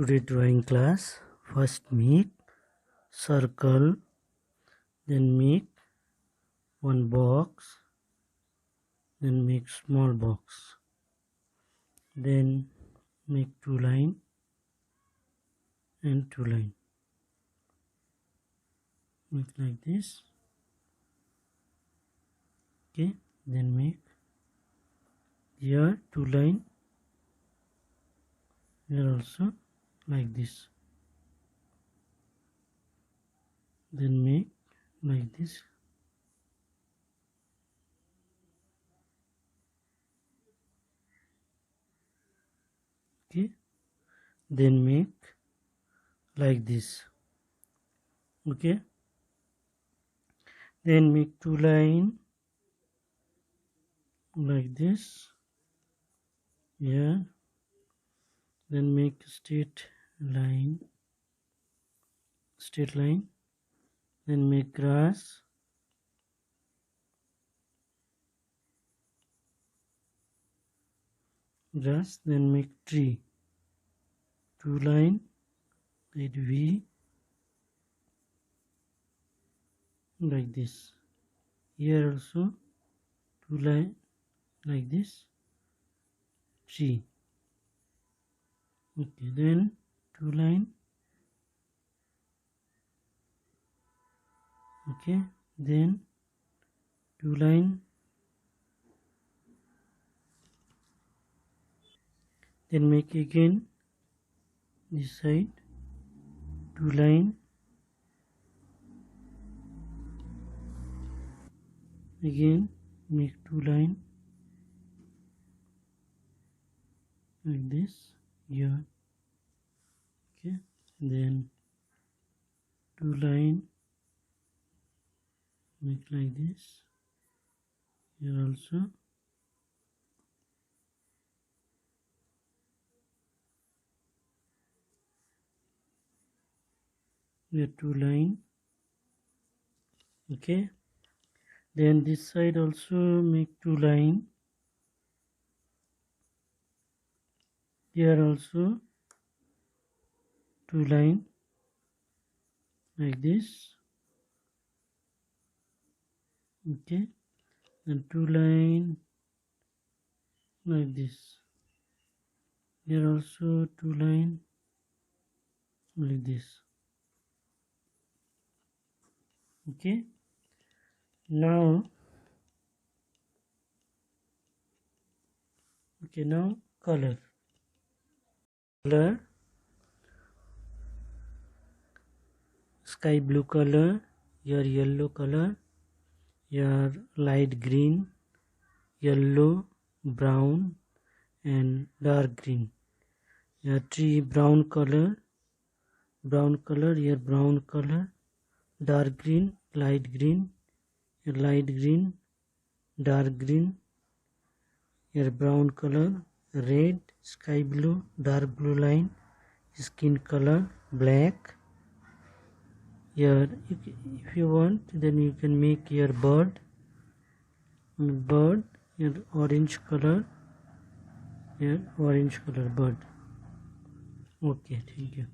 Today drawing class. First make circle, then make one box, then make small box, then make two line and two line. Make like this. Okay, then make here two line, here also like this, then make like this. Okay, then make like this. Okay, then make two line like this here, then make straight line, then make grass, then make tree, two line, write V like this. Here also two line like this, tree. Okay, then two line. Okay, then two line, then make again this side two line, again make two line like this here. Okay, then two line, make like this here also. Here two line. Okay, then this side also make two line, here also two line like this. Okay, and two line like this, here also two line like this. Okay, now color, sky blue color, your yellow color, your light green, yellow, brown and dark green. Your tree brown color, your brown color, dark green, light green, your light green, dark green, your brown color, red, sky blue, dark blue line, skin color, black. Here, if you want, then you can make your bird, your orange color, bird. Okay, thank you.